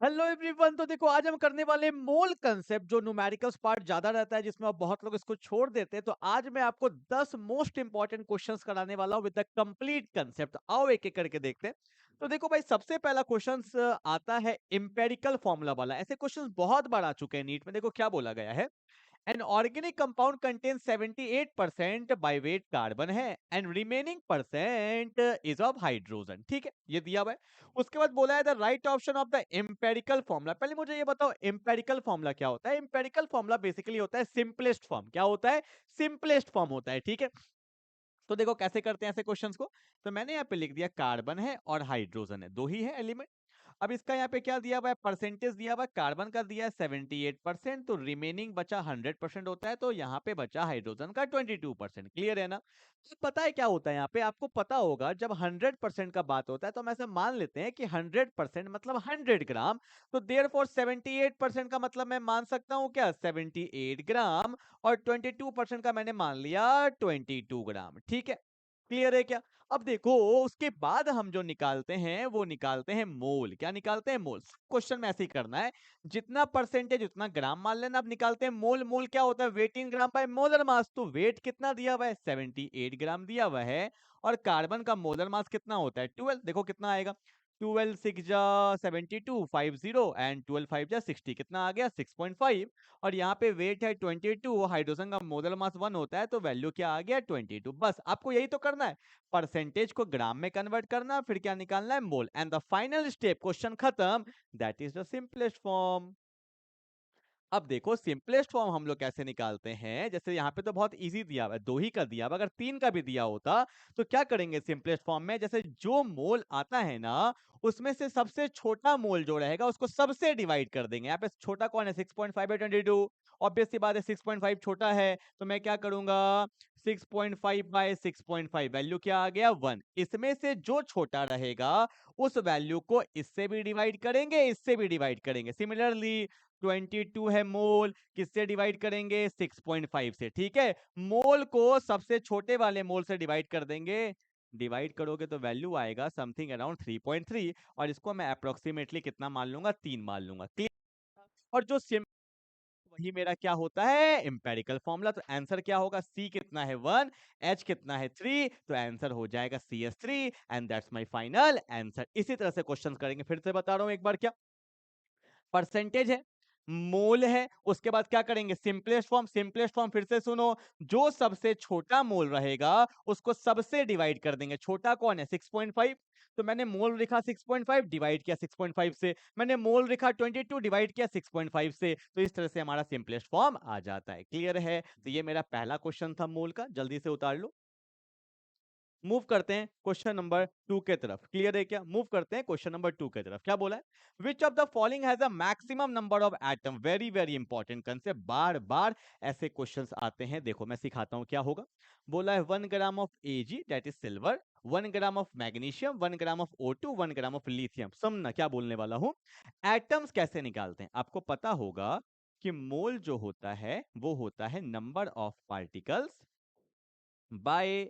Hello everyone. तो देखो आज हम करने वाले मोल कंसेप्ट जो न्यूमेरिकल्स पार्ट ज्यादा रहता है जिसमें आप बहुत लोग इसको छोड़ देते हैं। तो आज मैं आपको 10 मोस्ट इंपॉर्टेंट क्वेश्चंस कराने वाला हूं विद द कंप्लीट कंसेप्ट। आओ एक एक करके देखते हैं। तो देखो भाई, सबसे पहला क्वेश्चंस आता है एम्पेरिकल फॉर्मूला वाला। ऐसे क्वेश्चंस बहुत बार आ चुके हैं नीट में। देखो क्या बोला गया है। An organic compound contains 78% by weight carbon है and remaining percent is of hydrogen. ठीक है, ये दिया हुआ है। उसके बाद बोला है the right option of the empirical formula. पहले मुझे ये बताओ एम्पेरिकल फॉर्मूला क्या होता है। एम्पेरिकल फॉर्मूला बेसिकली होता है सिंपलेस्ट फॉर्म। क्या होता है? सिंपलेस्ट फॉर्म होता है। ठीक है, तो देखो कैसे करते हैं ऐसे क्वेश्चंस को। तो मैंने यहाँ पे लिख दिया कार्बन है और हाइड्रोजन है, दो ही है एलिमेंट। अब इसका यहाँ पे क्या दिया हुआ है, परसेंटेज दिया हुआ है। कार्बन का दिया है 78%, तो रिमेनिंग बचा 100% होता है। तो यहाँ पे बचा हाइड्रोजन का 22%। क्लियर है ना? तो पता है क्या होता है, यहाँ पे आपको पता होगा जब 100% का बात होता है तो हम ऐसा मान लेते हैं कि 100% मतलब 100 ग्राम। तो देयर फॉर 78% का मतलब मैं मान सकता हूँ क्या, 78 ग्राम। और 22% का मैंने मान लिया 22 ग्राम। ठीक है, क्लियर है क्या? अब देखो उसके बाद हम जो निकालते हैं वो निकालते हैं मोल। क्या निकालते हैं? मोल। क्वेश्चन में ऐसे ही करना है, जितना परसेंटेज उतना ग्राम मान लेना। अब निकालते हैं मोल। मोल क्या होता है? Weight in gram by molar mass. तो वेट कितना दिया हुआ है? 78 ग्राम दिया हुआ है। और कार्बन का मोलर मास कितना होता है? 12। देखो कितना आएगा, 12 6 जा 72 50 एंड 12 5 जा 60। कितना आ गया? 6.5। और यहाँ पे वेट है 22, हाइड्रोजन का मोलर मास 1 होता है, तो वैल्यू क्या आ गया? 22। बस आपको यही तो करना है, परसेंटेज को ग्राम में कन्वर्ट करना, फिर क्या निकालना है? Mole. And the final step, question खत्म। That is the simplest form. अब देखो सिंपलेस्ट फॉर्म हम लोग कैसे निकालते हैं। जैसे यहाँ पे तो बहुत इजी दिया हुआ है, दो ही का दिया हुआ। अगर तीन का भी दिया होता तो क्या करेंगे सिंपलेस्ट फॉर्म में, जैसे जो मोल आता है ना उसमें से सबसे छोटा मोल जो रहेगा उसको सबसे डिवाइड कर देंगे। यहाँ पे छोटा कौन है? 6.5 बाई 22। ऑब्वियस सी बात है 6.5 छोटा है, तो मैं क्या करूंगा, 6.5 बाय 6.5, वैल्यू क्या आ गया? 1। इसमें से जो छोटा रहेगा उस वैल्यू को इससे भी डिवाइड करेंगे, इससे भी डिवाइड करेंगे। सिमिलरली 22 है मोल, किससे डिवाइड करेंगे? 6.5 से। ठीक है, मोल को सबसे छोटे वाले मोल से डिवाइड कर देंगे। डिवाइड करोगे तो वैल्यू आएगा समथिंग अराउंड 3.3। और इसको मैं अप्रोक्सीमेटली कितना मान लूंगा? 3 मान लूंगा। क्लियर? और जो वही मेरा क्या होता है? Empirical formula. तो आंसर क्या होगा? सी कितना है? 1। एच कितना है? 3। तो आंसर हो जाएगा CS3 and that's my final answer. इसी तरह से क्वेश्चन करेंगे। फिर से बता रहा हूं एक बार, क्या परसेंटेज है, मोल है, उसके बाद क्या करेंगे? Simplest form. सिंपलेस्ट फॉर्म फिर से सुनो, जो सबसे छोटा मोल रहेगा उसको सबसे डिवाइड कर देंगे। छोटा कौन है? 6.5। तो मैंने मोल लिखा 6.5, डिवाइड किया 6.5 से। मैंने मोल लिखा 22, डिवाइड किया 6.5 से। तो इस तरह से हमारा सिंपलेस्ट फॉर्म आ जाता है। क्लियर है? तो ये मेरा पहला क्वेश्चन था मोल का, जल्दी से उतार लो। मूव करते हैं क्वेश्चन नंबर 2 के तरफ। क्लियर है क्या? मूव करते हैं क्वेश्चन नंबर 2 के तरफ। क्या बोला है? Which of the following has a maximum number of atom. Very very important concept, बार बार ऐसे क्वेश्चंस आते हैं। देखो मैं सिखाता हूं क्या होगा। बोला है 1 gram of Ag that is silver, 1 gram of magnesium, 1 gram of O2, 1 gram of lithium. समझना क्या बोलने वाला हूं। एटम्स कैसे निकालते हैं आपको पता होगा कि मोल जो होता है वो होता है number of particles by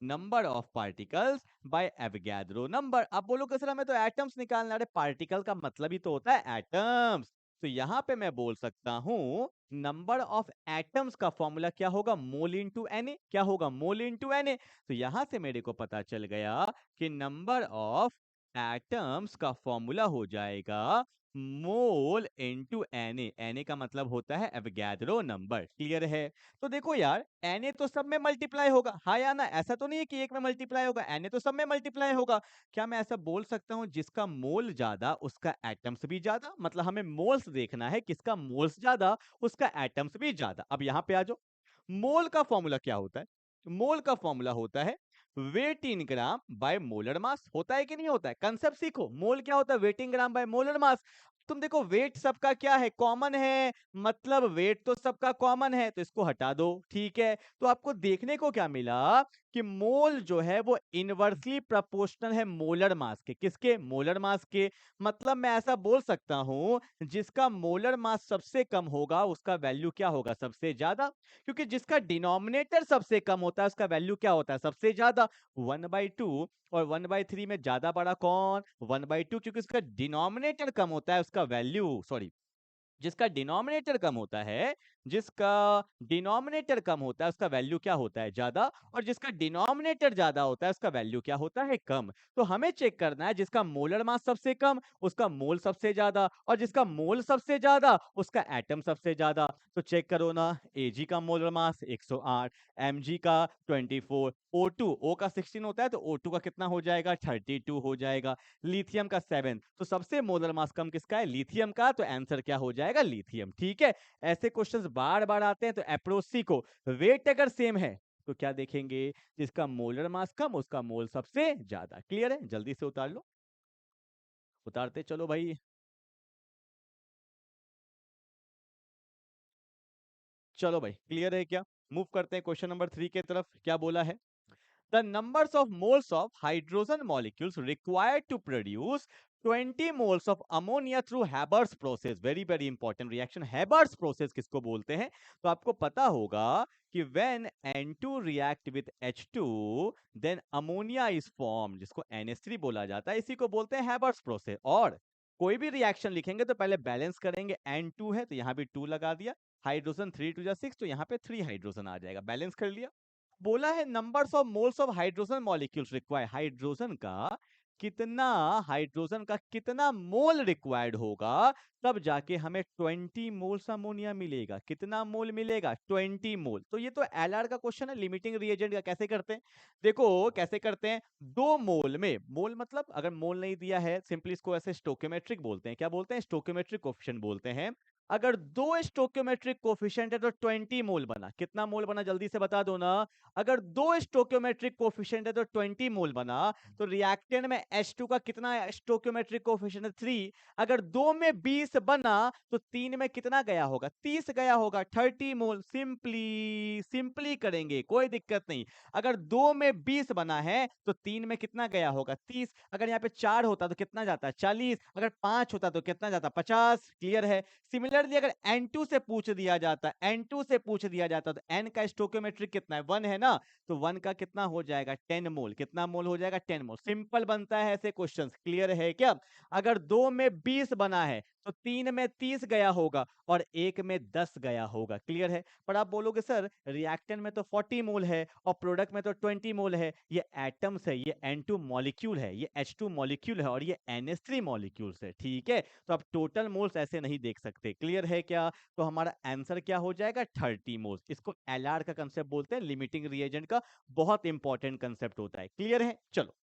number of particles bye Avogadro number. अब बोलोगे सर हमें तो एटम्स निकालना है। अरे पार्टिकल का मतलब ही तो होता है एटम्स। तो यहां पे मैं बोल सकता हूं नंबर ऑफ एटम्स का फॉर्मूला क्या होगा? Mole into Na। क्या होगा? Mole into Na। तो यहां से मेरे को पता चल गया कि नंबर ऑफ एटम्स का फॉर्मूला हो जाएगा मोल इंटू Na। का मतलब होता है एवोगैड्रो नंबर। क्लियर है? तो देखो यार, Na तो सब में मल्टीप्लाई होगा, हाँ या ना? ऐसा तो नहीं है कि एक में मल्टीप्लाई होगा, Na तो सब में मल्टीप्लाई होगा। क्या मैं ऐसा बोल सकता हूं जिसका मोल ज्यादा उसका एटम्स भी ज्यादा? मतलब हमें मोल्स देखना है, किसका मोल्स ज्यादा उसका एटम्स भी ज्यादा। अब यहां पे आ जाओ, मोल का फॉर्मूला क्या होता है? मोल का फॉर्मूला होता है weight in gram by molar mass. होता है कि नहीं होता है? कंसेप्ट सीखो। मोल क्या होता है? Weight in gram by molar mass. तुम देखो वेट सबका क्या है? कॉमन है। मतलब वेट तो सबका कॉमन है, तो इसको हटा दो। ठीक है, तो आपको देखने को क्या मिला कि मोल जो है वो इनवर्सली प्रोपोर्शनल है मोलर मास के। किसके? मोलर मास के। मतलब मैं ऐसा बोल सकता हूं, जिसका मोलर मास सबसे कम होगा उसका वैल्यू क्या होगा? सबसे ज्यादा। क्योंकि जिसका डिनोमिनेटर सबसे कम होता है उसका वैल्यू क्या होता है? सबसे ज्यादा। 1/2 और 1/3 में ज्यादा बड़ा कौन? 1/2, क्योंकि उसका डिनोमिनेटर कम होता है उसका वैल्यू, सॉरी, जिसका डिनोमिनेटर कम होता है, जिसका डिनोमिनेटर कम होता है उसका वैल्यू क्या होता है? ज्यादा। और जिसका डिनोमिनेटर ज्यादा होता है उसका वैल्यू क्या होता है? कम। तो हमें चेक करना है जिसका मोलर मास सबसे कम उसका मोल सबसे ज्यादा, और जिसका मोल सबसे ज्यादा उसका एटम सबसे ज्यादा। तो चेक करो ना, Ag का मोलर मास 108, Mg का 24, O का 16 होता है तो O2 का कितना हो जाएगा? 32 हो जाएगा। लिथियम का 7। तो सबसे मोलर मास कम किसका है? लिथियम का। तो आंसर क्या हो जाएगा? लिथियम। ठीक है। ऐसे क्वेश्चंस बार बार आते हैं, तो अप्रोसी को वेट अगर सेम है तो क्या देखेंगे? जिसका मोलर मास कम उसका मोल सबसे ज्यादा। क्लियर है? जल्दी से उतार लो, उतारते चलो भाई। चलो भाई, क्लियर है क्या? मूव करते हैं क्वेश्चन नंबर 3 के तरफ। क्या बोला है? The numbers of moles of hydrogen molecules required to produce 20 moles of ammonia through Haber's process. Very very important reaction. Haber's process किसको बोलते हैं? तो आपको पता होगा कि when N2 react with H2 then ammonia is formed, जिसको NH3 बोला जाता है, इसी को बोलते हैं Haber's process। और कोई भी रिएक्शन लिखेंगे तो पहले बैलेंस करेंगे। N2 है तो यहाँ भी 2 लगा दिया, हाइड्रोजन 3 2 6, तो यहाँ पे 3 हाइड्रोजन आ जाएगा। बैलेंस कर लिया। बोला है numbers of moles of hydrogen molecules require. Hydrogen का कितना मोल रिक्वायर्ड होगा, तब जाके हमें 20 मोल्स अमोनिया मिलेगा। कितना मोल मिलेगा? 20 मोल। तो ये तो एलआर का क्वेश्चन है, लिमिटिंग रिएजेंट का। कैसे करते हैं? देखो कैसे करते हैं। 2 मोल में, मोल मतलब अगर मोल नहीं दिया है सिंपली इसको ऐसे स्टोकियोमेट्रिक बोलते हैं। क्या बोलते हैं? स्टोकियोमेट्रिक कोफिशिएंट बोलते हैं। अगर 2 स्टोकियोमेट्रिक कोफिशिएंट है तो 20 मोल बना। कितना मोल बना? जल्दी से बता दो ना। अगर 2 स्टोकियोमेट्रिक कोफिशिएंट है तो 20 मोल बना। तो रिएक्टेंट में H2 का कितना स्टोकियोमेट्रिक कोफिशिएंट है? 3। अगर 2 में 20 बना तो 3 में कितना गया होगा? 30 गया होगा। 30 मोल। सिंपली सिंपली करेंगे, कोई दिक्कत नहीं। अगर 2 में 20 बना है तो 3 में कितना गया होगा? 30। अगर यहाँ पे 4 होता तो कितना जाता? 40। अगर 5 होता तो कितना जाता? 50। क्लियर है? सिमिलरली अगर N2 से पूछ दिया जाता, N2 से पूछ दिया जाता तो N का स्टोकियोमेट्रिक कितना है? 1 है ना। तो 1 का कितना हो जाएगा? 10 मोल। कितना मोल हो जाएगा? 10 मोल। सिंपल बनता है ऐसे क्वेश्चंस। क्लियर है क्या? अगर 2 में 20 बना है तो 3 में 30 गया होगा और 1 में 10 गया होगा। क्लियर है? पर आप बोलोगे सर रिएक्टेंट में तो 40 मोल है और प्रोडक्ट में तो 20 मोल है। ये एटम्स है, ये N2 मॉलिक्यूल है, ये H2 मॉलिक्यूल है और ये NH3 मॉलिक्यूल्स है। ठीक है? तो आप टोटल मोल्स ऐसे नहीं देख सकते। क्लियर है क्या? तो हमारा आंसर क्या हो जाएगा? 30 मोल्स। इसको एलआर का कंसेप्ट बोलते हैं, लिमिटिंग रिएजेंट का। बहुत इंपॉर्टेंट कंसेप्ट होता है। क्लियर है? चलो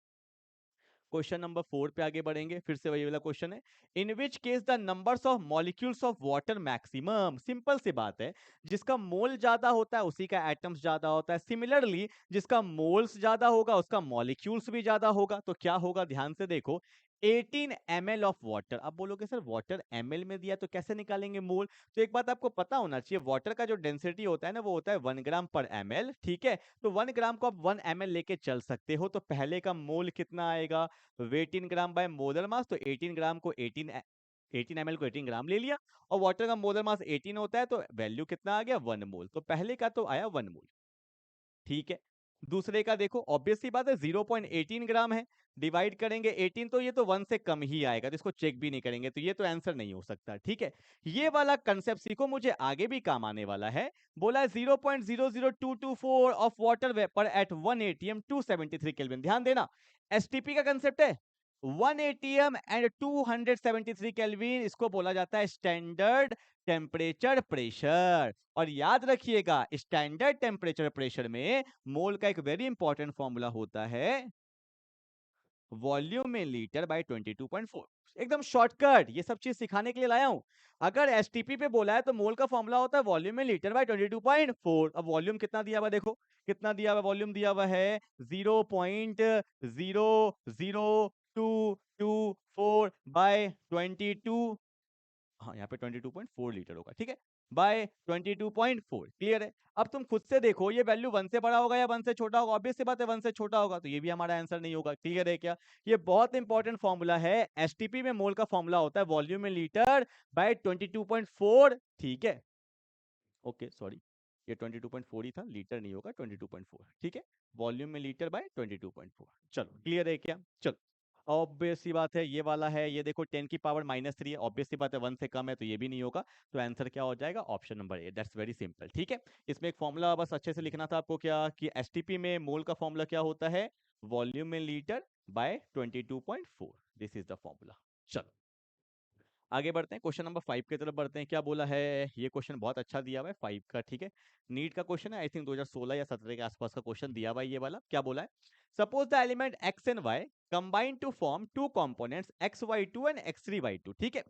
क्वेश्चन नंबर 4 पे आगे बढ़ेंगे। फिर से वही वाला क्वेश्चन है। In which case the numbers of molecules of water maximum. Simple सी बात है, जिसका मोल ज्यादा होता है उसी का एटम्स ज्यादा होता है। सिमिलरली जिसका मोल्स ज्यादा होगा उसका मॉलिक्यूल्स भी ज्यादा होगा। तो क्या होगा? ध्यान से देखो। 18 ml ऑफ वाटर। अब बोलोगे सर वाटर ml में दिया तो कैसे निकालेंगे मोल? तो एक बात आपको पता होना चाहिए, वाटर का जो डेंसिटी होता है ना वो होता है 1 ग्राम पर ml। ठीक है? तो 1 ग्राम को आप 1 ml लेके चल सकते हो। तो पहले का मोल कितना आएगा? Weight in gram by molar mass. तो 18 ग्राम को 18 ml को 18 ग्राम ले लिया। और वाटर का मोलर मास 18 होता है तो वैल्यू कितना आ गया? 1 मोल। तो पहले का तो आया 1 मोल। ठीक है? दूसरे का देखो, ऑब्वियस सी बात है 0.18 ग्राम है। डिवाइड करेंगे 18 तो ये तो 1 से कम ही आएगा, तो इसको चेक भी नहीं करेंगे, तो ये तो आंसर नहीं हो सकता। ठीक है? ये वाला कंसेप्ट सीखो, मुझे आगे भी काम आने वाला है। बोला है 0.00224 of water vapour eight 1 atm 273 kelvin. ध्यान देना, एसटीपी का कंसेप्ट है। 1 atm एंड 273 केल्विन, इसको बोला जाता है स्टैंडर्ड टेम्परेचर प्रेशर। और याद रखिएगा स्टैंडर्ड टेम्परेचर प्रेशर में मोल का एक वेरी इंपॉर्टेंट फॉर्मूला होता है वॉल्यूम में लीटर बाय 22.4। एकदम शॉर्टकट, ये सब चीज सिखाने के लिए लाया हूं। अगर एसटीपी पे बोला है तो मोल का फॉर्मूला होता है वॉल्यूम में लीटर बाय 22.4। अब वॉल्यूम कितना दिया हुआ देखो, कितना दिया हुआ? वॉल्यूम दिया हुआ है 0.00224 बाय 22। हाँ यहाँ पे 22.4 लीटर होगा। ठीक है? बाय 22.4। क्लियर है? अब तुम खुद से देखो ये वैल्यू 1 से बड़ा होगा या 1 से छोटा होगा? ऑब्वियस सी बात है 1 से छोटा होगा, तो ये भी हमारा आंसर नहीं होगा। क्लियर है क्या? ये बहुत इंपॉर्टेंट फॉर्मूला है। एसटीपी में मोल का फॉर्मूला होता है वॉल्यूम में लीटर बाय 22.4। ठीक है, ओके सॉरी, ये 22.4 ही था, लीटर नहीं होगा, 22.4। ठीक है, वॉल्यूम में लीटर बाय 22.4। चलो क्लियर है क्या? चलो, ऑब्वियस सी बात है ये वाला है, ये देखो 10 की पावर -3 है, ऑब्वियस सी बात है 1 से कम है तो ये भी नहीं होगा। तो आंसर क्या हो जाएगा? Option number A. That's very simple. ठीक है, इसमें एक फॉर्मूला बस अच्छे से लिखना था आपको, क्या कि एसटीपी में मोल का फॉर्मूला क्या होता है? वॉल्यूम में litre by 22.4। This is the formula. चलो आगे बढ़ते हैं, क्वेश्चन नंबर 5 की तरफ बढ़ते हैं। क्या बोला है? ये क्वेश्चन बहुत अच्छा दिया हुआ है 5 का। ठीक है, नीट का क्वेश्चन है, आई थिंक 2016 या 17 के आसपास का क्वेश्चन दिया हुआ है ये वाला। क्या बोला है? Suppose the element x and y combine to form two components xy2 and x3y2। ठीक है,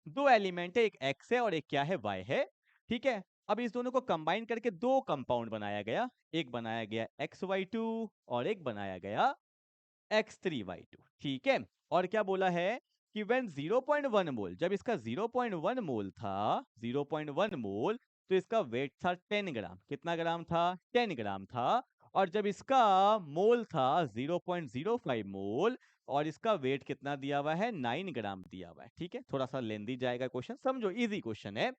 दो एलिमेंट है, एक x है और एक क्या है? y है। ठीक है, अब इस दोनों को कंबाइन करके दो कंपाउंड बनाया गया, एक बनाया गया xy2 और एक बनाया गया x3y2। ठीक है, और क्या बोला है कि व्हेन 0.1 मोल, जब इसका 0.1 मोल था, 0.1 मोल, तो इसका वेट था 10 ग्राम। कितना ग्राम था? 10 ग्राम था। और जब इसका मोल था 0.05 मोल, और इसका वेट कितना दिया हुआ है? 9 ग्राम दिया हुआ है। ठीक है, थोड़ा सा लेंदी जाएगा क्वेश्चन, समझो इजी क्वेश्चन है।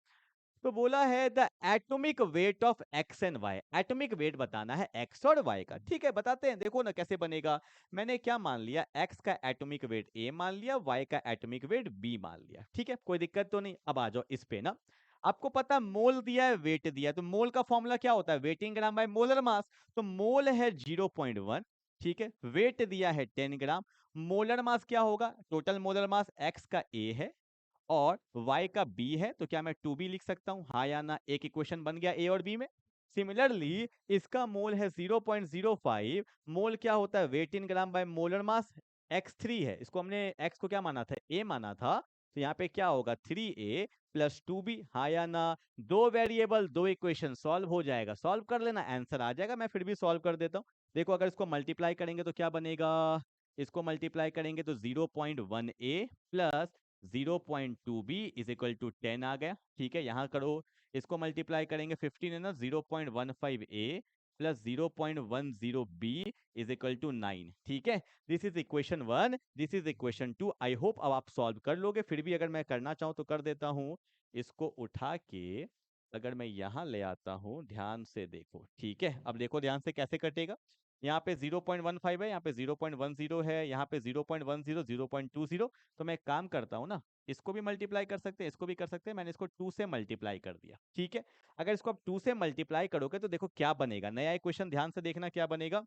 तो बोला है the atomic weight of X and Y, atomic weight बताना है एक्स और वाई का। ठीक है, बताते हैं, देखो ना कैसे बनेगा। मैंने क्या मान लिया? एक्स का एटॉमिक वेट ए मान लिया, वाई का एटॉमिक वेट बी मान लिया। ठीक है, कोई दिक्कत तो नहीं। अब आ जाओ इस पे ना, आपको पता मोल दिया है, वेट दिया है, तो मोल का फॉर्मूला क्या होता है? Weight in gram by molar mass. तो मोल है 0.1, ठीक है, वेट दिया है 10 ग्राम, मोलर मास क्या होगा? टोटल मोलर मास एक्स का ए है और y का b है, तो क्या मैं 2b लिख सकता हूं? हाँ या ना? एक इक्वेशन बन गया a और b में। सिमिलरली इसका मोल है 0.05, मोल क्या होता है? Weight in gram by molar mass. x3 है, इसको हमने x को क्या माना था? a माना था, तो यहाँ पे क्या होगा? 3a plus 2b। हाँ या ना? दो वेरिएबल दो इक्वेशन, सॉल्व हो जाएगा, सॉल्व कर लेना, आंसर आ जाएगा। मैं फिर भी सॉल्व कर देता हूँ। देखो अगर इसको मल्टीप्लाई करेंगे तो क्या बनेगा? इसको मल्टीप्लाई करेंगे तो 0.1a plus 0.2b is equal to 10 आ गया। ठीक है, यहाँ करो, इसको मल्टीप्लाई करेंगे 15 है ना, 0.15a plus 0.10b is equal to 9। ठीक है, this is equation 1, this is equation 2। I hope अब आप सॉल्व कर लोगे, फिर भी अगर मैं करना चाहूँ तो कर देता हूँ। इसको उठा के अगर मैं यहाँ ले आता हूँ, ध्यान से देखो। ठीक है, अब देखो ध्यान से कैसे कटेगा। यहाँ पे 0.15 है, यहाँ पे 0.10 है, यहाँ पे 0.10, 0.20। तो मैं एक काम करता हूँ ना, इसको भी मल्टीप्लाई कर सकते हैं, इसको भी कर सकते हैं, मैंने इसको 2 से मल्टीप्लाई कर दिया। ठीक है, अगर इसको आप 2 से मल्टीप्लाई करोगे तो देखो क्या बनेगा, नया इक्वेशन, ध्यान से देखना क्या बनेगा।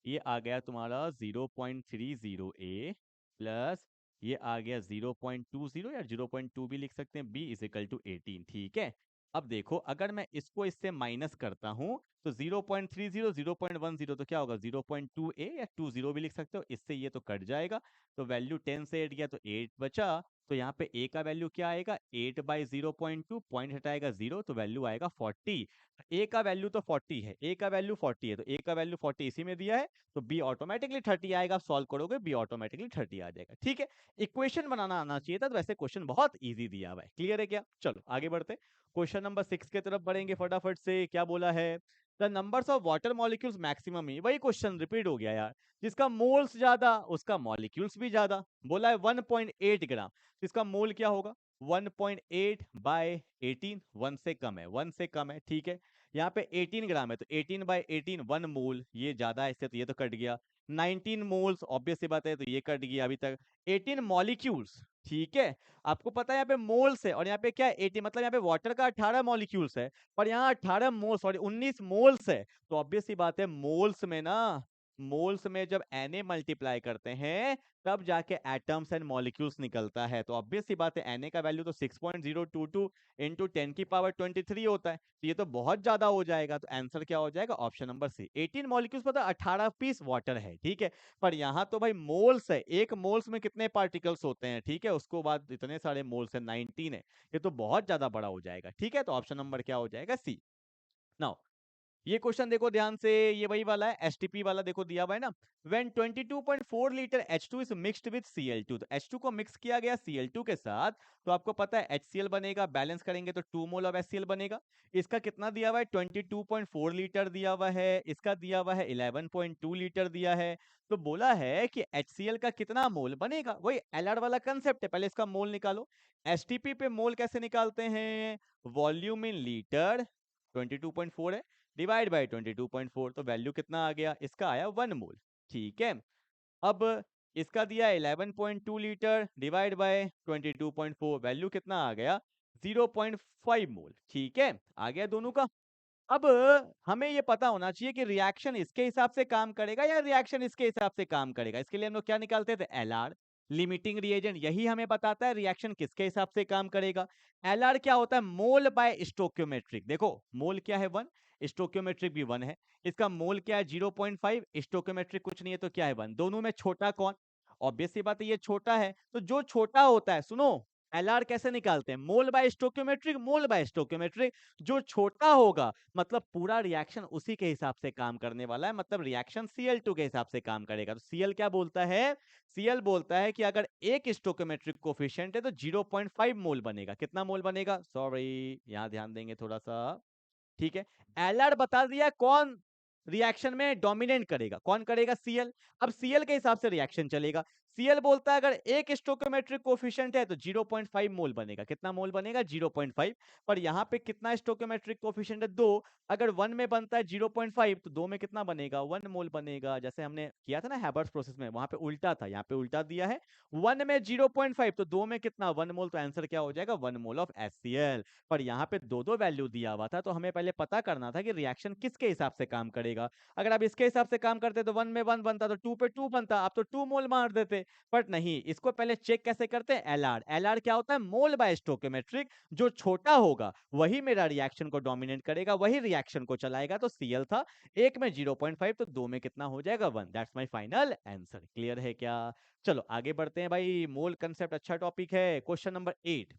ये आ गया तुम्हारा 0.30a प्लस ये आ गया 0.20 या 0.2 भी लिख सकते हैं, b इज इक्वल टू 18। ठीक है, अब देखो अगर मैं इसको इससे माइनस करता हूं तो 0.30 0.10 तो क्या होगा? 0.2a या 20 भी लिख सकते हो, इससे ये तो कट जाएगा। तो वैल्यू 10 से 8 गया तो 8 बचा। तो यहाँ पे a का वैल्यू क्या आएगा? 8 बाई 0.2, पॉइंट हटाएगा 0 तो वैल्यू आएगा 40। a का वैल्यू तो 40 है, a का वैल्यू 40 है, तो a का वैल्यू 40 इसी में दिया है, तो b ऑटोमेटिकली 30 आएगा। आप सॉल्व करोगे b ऑटोमेटिकली 30 आ जाएगा। ठीक है, इक्वेशन बनाना आना चाहिए था, तो वैसे क्वेश्चन बहुत इजी दिया हुआ है। क्लियर है क्या? चलो आगे बढ़ते, क्वेश्चन नंबर 6 की तरफ बढ़ेंगे फटाफट से। क्या बोला है? The numbers of water molecules maximum, ही वही क्वेश्चन रिपीट हो गया यार। जिसका मोल्स ज्यादा उसका मॉलिक्यूल्स भी ज्यादा। बोला है 1.8 ग्राम, तो इसका मोल क्या होगा? 1.8 बाय 18, 1 से कम है, 1 से कम है। ठीक है, यहाँ पे 18 ग्राम है, तो 18 बाय 18 1 मोल, ये ज्यादा है इससे, तो ये तो कट गया। 19 मोल्स, ऑब्वियस सी बात है, तो ये कट गया अभी तक। 18 मॉलिक्यूल्स, ठीक है, आपको पता है यहाँ पे मोल्स है, और यहाँ पे क्या है? 80, मतलब यहाँ पे वाटर का 18 मॉलिक्यूल्स है, पर यहाँ 18 मोल्स, सॉरी 19 मोल्स है। तो ऑब्वियस सी बात है मोल्स में ना, मोल्स में जब Na मल्टीप्लाई करते हैं तब जाके एटम्स एंड मॉलिक्यूल्स निकलता है। तो ऑब्वियस सी बात है Na का वैल्यू तो 6.022 इंटू 10 की पावर 23 होता है, तो ये तो बहुत ज्यादा हो जाएगा। तो आंसर क्या हो जाएगा? ऑप्शन नंबर सी, 18 मॉलिक्यूल्स, पता 18 पीस वाटर है। ठीक है, पर यहाँ तो भाई मोल्स है, एक मोल्स में कितने पार्टिकल्स होते हैं? ठीक है, उसको बाद इतने सारे मोल्स है, 19 है, ये तो बहुत ज्यादा बड़ा हो जाएगा। ठीक है, तो ऑप्शन नंबर क्या हो जाएगा? सी। नाउ ये क्वेश्चन देखो ध्यान से, ये वही वाला है, एसटीपी वाला देखो दिया हुआ है ना। When 22.4 litre H2 is mixed with Cl2, तो H2 को मिक्स किया गया Cl2 के साथ, तो आपको पता है HCl बनेगा, बैलेंस करेंगे तो 2 मोल ऑफ HCl बनेगा। इसका कितना दिया हुआ है, 22.4 लीटर दिया हुआ है, इसका दिया हुआ है 11.2 लीटर दिया है। तो बोला है कि HCl का कितना मोल बनेगा, वही एलआर वाला कंसेप्ट है, पहले इसका मोल निकालो। एसटीपी पे मोल कैसे निकालते हैं, वॉल्यूम इन लीटर, 22.4 है, डिवाइड बाय 22.4, तो वैल्यू कितना आ गया, इसका आया 1 मोल। ठीक है, अब इसका दिया 11.2 लीटर डिवाइड बाय 22.4, वैल्यू कितना आ गया, 0.5 मोल। ठीक है, आ गया दोनों का। अब हमें ये पता होना चाहिए कि रिएक्शन इसके हिसाब से काम करेगा या रिएक्शन इसके हिसाब से काम करेगा। इसके लिए हम लोग क्या निकालते थे, एलआर, लिमिटिंग रिएजेंट, यही हमें बताता है रिएक्शन किसके हिसाब से काम करेगा। एलआर क्या होता है, मोल बाय स्टोक्योमेट्रिक। देखो मोल क्या है 1, स्टोक्योमेट्रिक भी 1 है, इसका मोल क्या है 0.5, स्टोक्योमेट्रिक कुछ नहीं है तो क्या है 1, दोनों में छोटा कौन, ऑब्वियस सी बात है ये छोटा है, तो जो छोटा होता है, सुनो एलआर कैसे निकालते हैं, मोल बाय स्टोक्योमेट्रिक, मोल बाय स्टोक्योमेट्रिक, जो छोटा होगा मतलब पूरा रिएक्शन उसी के हिसाब से काम करने वाला है, मतलब रिएक्शन Cl2 के हिसाब से काम करेगा। तो Cl क्या बोलता है, Cl बोलता है कि अगर एक स्टोक्योमेट्रिक कोफिशिएंट है तो 0.5 मोल बनेगा। कितना मोल बनेगा, सॉरी यहां ध्यान देंगे थोड़ा सा, ठीक है। एलआर बता दिया कौन रिएक्शन में डोमिनेट करेगा, कौन करेगा, Cl। अब Cl के हिसाब से रिएक्शन चलेगा। Cl बोलता है अगर एक स्टोक्योमेट्रिक कोफिशिएंट है तो 0.5 मोल बनेगा। कितना मोल बनेगा, 0.5। पर यहाँ पे कितना स्टोक्योमेट्रिक कोफिशिएंट है, 2। अगर 1 में बनता है 0.5 तो 2 में कितना बनेगा, 1 मोल बनेगा। जैसे हमने किया था ना हैबर्ट्स प्रोसेस में, वहां पे उल्टा था, यहाँ पे उल्टा दिया है, 1 में 0.5 तो 2 में कितना, 1 मोल, तो आंसर क्या हो जाएगा, 1 मोल ऑफ HCl। पर यहाँ पे दो दो वैल्यू दिया हुआ था, तो हमें पहले पता करना था कि रिएक्शन किसके हिसाब से काम करेगा। अगर आप इसके हिसाब से काम करते तो 1 में 1 बनता, तो 2 पे 2 बनता, आप तो 2 मोल मार देते। बट नहीं, इसको पहले चेक कैसे करते हैं, एलआर। एलआर क्या होता है, मोल बाय स्टोक्योमेट्रिक, जो छोटा होगा वही मेरा रिएक्शन को डोमिनेट करेगा, वही रिएक्शन को चलाएगा। तो Cl था, एक में 0.5 तो 2 में कितना हो जाएगा, 1। That's my final answer. Clear है क्या, चलो आगे बढ़ते हैं भाई, मोल कंसेप्ट अच्छा टॉपिक है। क्वेश्चन नंबर 8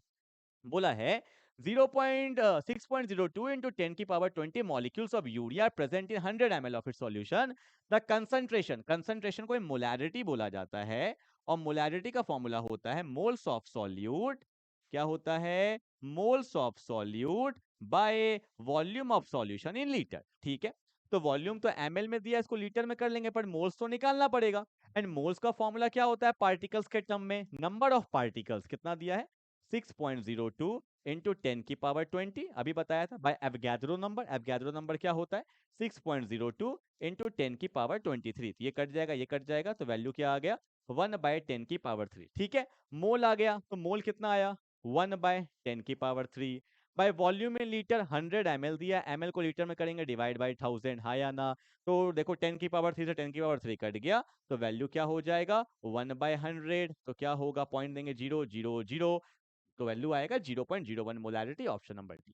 बोला है 0.6.02 into 10 की power 20 molecules of urea are present in 100 ml of its solution. The concentration को मोलैरिटी बोला जाता है, और मोलैरिटी का फॉर्मूला होता है मोल्स ऑफ सॉल्यूट, क्या होता है, moles of solute by volume of solution in litre. ठीक है, तो वॉल्यूम तो ml में दिया, इसको लीटर में कर लेंगे, पर मोल्स तो निकालना पड़ेगा। एंड मोल्स का फॉर्मूला क्या होता है पार्टिकल्स के टर्म में, नंबर ऑफ पार्टिकल्स कितना दिया है, 6.02 इंटू 10 की पावर 20, अभी बताया था bye Avogadro number. Avogadro number क्या होता है, 6.02 इंटू 10 की पावर 23, ये कट जाएगा, ये कट जाएगा, तो वैल्यू क्या आ गया, 1 बाय 10 की पावर 3। ठीक है, मोल आ गया, तो मोल कितना आया, 1 बाय 10 की power 3। By volume in litre 100 ml दिया, ml को लीटर में करेंगे डिवाइड बाय 1000, हाँ या ना। तो देखो 10 की पावर 3 से 10 की पावर 3 कट गया, तो वैल्यू क्या हो जाएगा, 1 बाय 100, तो क्या होगा, पॉइंट देंगे 0 0 0, तो वैल्यू आएगा 0.01 मोलैरिटी, ऑप्शन नंबर डी।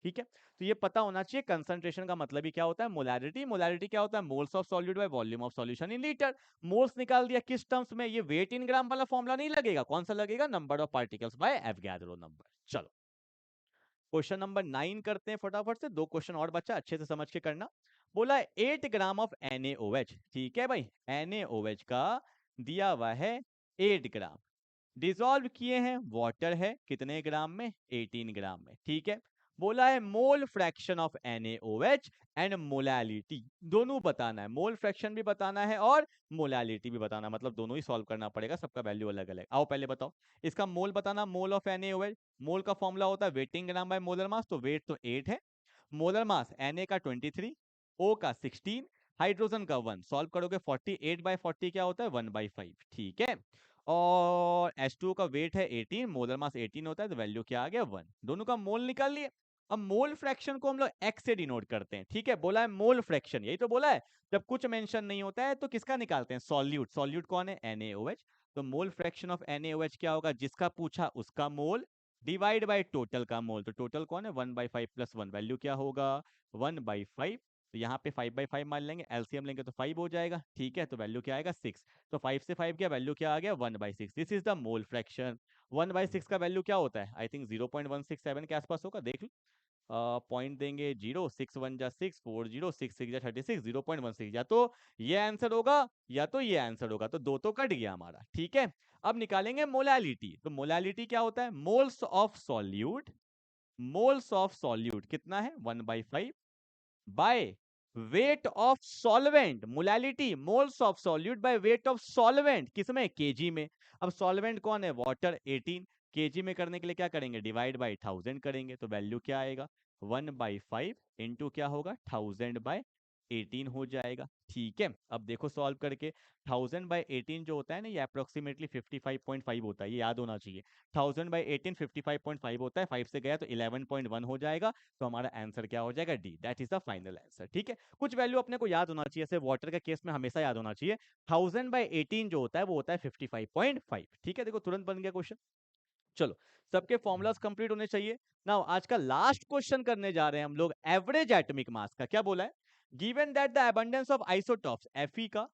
ठीक है, तो ये पता होना चाहिए कंसंट्रेशन का मतलब ही क्या होता है, मोलैरिटी। मोलैरिटी क्या होता है, moles of solute by volume of solution in litre. Moles निकाल दिया किस टर्म्स में, ये वेट इन ग्राम वाला फॉर्मूला नहीं लगेगा, कौन सा लगेगा, number of particles bye Avogadro number. चलो क्वेश्चन नंबर 9 करते हैं फटाफट से, दो क्वेश्चन और बचा, अच्छे से समझ के करना। बोला 8 ग्राम ऑफ NaOH, ठीक है भाई, NaOH का दिया हुआ है 8 ग्राम, डिसॉल्व किए हैं, वाटर है कितने ग्राम में, 18 ग्राम में। ठीक है, बोला है mole fraction of NaOH and molality, दोनों बताना है, मोल फ्रैक्शन भी बताना है और मोलैलिटी भी बताना, मतलब दोनों ही सॉल्व करना पड़ेगा, सबका वैल्यू अलग अलग। आओ पहले बताओ, इसका मोल बताना, मोल ऑफ NaOH, मोल का फॉर्मूला होता है waiting gram by molar mass, तो वेट तो 8 है, मोलर मास Na का 23, O का 16, हाइड्रोजन का 1, सॉल्व करोगे 48 बाय 40 क्या होता है, 1/5। ठीक है, और H2O का वेट है 18, मोलर मास 18 होता है, तो वैल्यू क्या आ गया, 1। दोनों का मोल निकाल लिए। अब मोल फ्रैक्शन को हम लोग x से डिनोट करते हैं। ठीक है, बोला है मोल फ्रैक्शन, यही तो बोला है, जब कुछ मेंशन नहीं होता है तो किसका निकालते हैं, सॉल्यूट। सॉल्यूट कौन है, NaOH, तो मोल फ्रैक्शन ऑफ NaOH क्या होगा, जिसका पूछा उसका मोल डिवाइड बाय टोटल का मोल, तो टोटल कौन है, 1/5 प्लस 1, वैल्यू क्या होगा, 1/5। तो यहाँ पे 5/5 मान लेंगे, एलसीएम लेंगे तो 5 हो जाएगा। ठीक है, तो वैल्यू क्या आएगा, 6। तो 5 से 5 गया, वैल्यू क्या आ गया, 1/6। This is the mole fraction. 1/6 का वैल्यू क्या होता है, आई थिंक 0.167 के आसपास होगा, देख लो। पॉइंट देंगे 0, 6 1 जा 6, 4 0, 6 6 जा 36, 0.16। या तो ये आंसर होगा या तो ये आंसर होगा, तो दो तो कट गया हमारा। ठीक है, अब निकालेंगे मोलालिटी। तो मोलालिटी क्या होता है? Moles of solute, moles of solute कितना है? 1/5 bye weight of solvent. Molality moles of solute by weight of solvent, किसमें? केजी में। अब सॉल्वेंट कौन है? वाटर 18। केजी में करने के लिए क्या करेंगे? डिवाइड बाय 1000 करेंगे, तो वैल्यू क्या आएगा? 1/5 इंटू क्या होगा? 1000/18 हो जाएगा। ठीक है, अब देखो सॉल्व करके। 1000/18 जो होता है ना, ये अप्रोक्सीमेटली 55.5 होता है, ये याद होना चाहिए। 1000/18 55.5 होता है, 5 से गया तो 11.1 हो जाएगा। तो हमारा आंसर क्या हो जाएगा? D, that is the final answer. ठीक है, कुछ वैल्यू अपने को याद होना चाहिए, जैसे वाटर का केस में हमेशा याद होना चाहिए। 1000/18 जो होता है वो होता है 55.5। ठीक है, देखो तुरंत बन गया क्वेश्चन। चलो, सबके फॉर्मूलाज कंप्लीट होने चाहिए। नाउ आज का लास्ट क्वेश्चन करने जा रहे हैं हम लोग एवरेज एटॉमिक मास का। क्या बोला है? Given that the abundance of isotopes Fe का,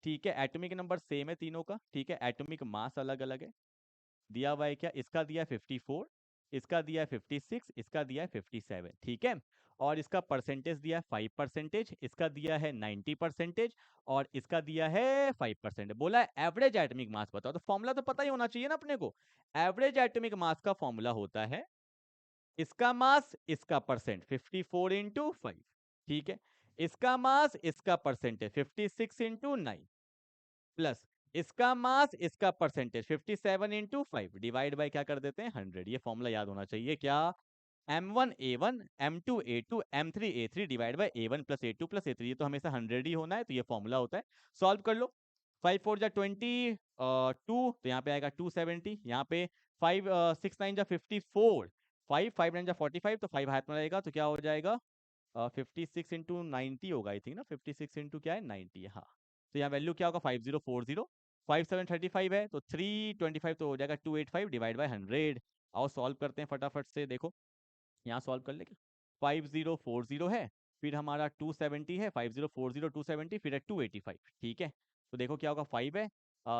ठीक है, एटॉमिक नंबर सेम है तीनों का, ठीक है, एटॉमिक मास अलग अलग है, दिया हुआ है क्या? इसका दिया है 54, इसका दिया है 56, इसका दिया है 57। ठीक है, और इसका परसेंटेज दिया है 5%, इसका दिया है 90%, और इसका दिया है 5%। बोला है एवरेज एटॉमिक मास बताओ। तो फॉर्मूला तो पता ही होना चाहिए ना अपने को। एवरेज एटॉमिक मास का फॉर्मूला होता है इसका मास इसका परसेंट 54 इंटू 5। ठीक है, इसका मास इसका परसेंटेज 56 इंटू 9 प्लस इसका मास इसका परसेंटेज 57 इंटू 5 डिवाइड बाय क्या कर देते हैं? 100। ये फॉर्मूला याद होना चाहिए। क्या? m1a1 m2a2 m3a3 divide by a1 plus a2 plus a3। ये तो हमेशा 100 ही होना है, तो ये फॉर्मूला होता है। सॉल्व कर लो। 5 4 जा 20, 2 तो यहाँ पे आएगा 270, यहाँ पे 5 6 9 जा 54, 5 5 9 जा 45, तो 5 हाथ में रहेगा, तो क्या हो जाएगा? 56 इंटू 90 होगा आई थिंक ना। 56 इंटू क्या है? 90। हाँ, तो यहाँ वैल्यू क्या होगा? 5040। 5735 है तो 325, तो हो जाएगा 285 डिवाइड बाय 100। आओ सॉल्व करते हैं फटाफट से। देखो यहाँ सॉल्व कर ले। 5040 है, फिर हमारा 270 है, 5040 270, फिर है 285। ठीक है, तो देखो क्या होगा? 5 है,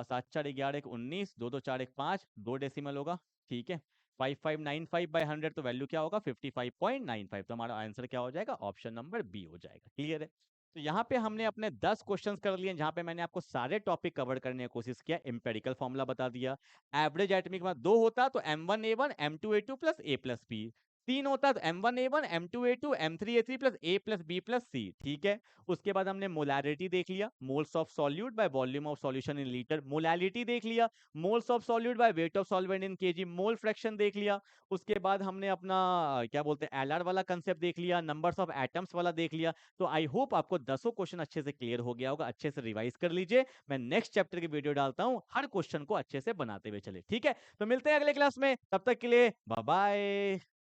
7 4 11 1 19, 2 2 4 1 5, 2 डेसिमल होगा। ठीक है, 5595/100, तो वैल्यू क्या होगा? 55.95। तो हमारा आंसर क्या हो जाएगा? ऑप्शन नंबर बी हो जाएगा। क्लियर है? तो यहाँ पे हमने अपने 10 क्वेश्चंस कर लिए, जहां पे मैंने आपको सारे टॉपिक कवर करने की कोशिश किया। एम्पेरिकल फॉर्मूला बता दिया, एवरेज एटॉमिक मास 2 होता तो m1a1 m2a2 plus a plus B, 3 होता तो m1a1 m2a2 m3a3 plus a plus B plus C. ठीक है, उसके बाद हमने मोलैरिटी देख लिया, moles of solute by volume of solution in litre. Molality देख लिया, moles of solute by weight of solvent in KG. Mole fraction देख लिया। उसके बाद हमने अपना क्या बोलते हैं एलआर वाला कंसेप्ट देख लिया, नंबर्स ऑफ एटम्स वाला देख लिया। तो आई होप आपको 10 क्वेश्चन अच्छे से क्लियर हो गया होगा। अच्छे से रिवाइज कर लीजिए, मैं नेक्स्ट चैप्टर की वीडियो डालता हूं, हर क्वेश्चन को अच्छे से बनाते हुए चले। ठीक है, तो मिलते हैं अगले क्लास में, तब तक के लिए बाय बाय।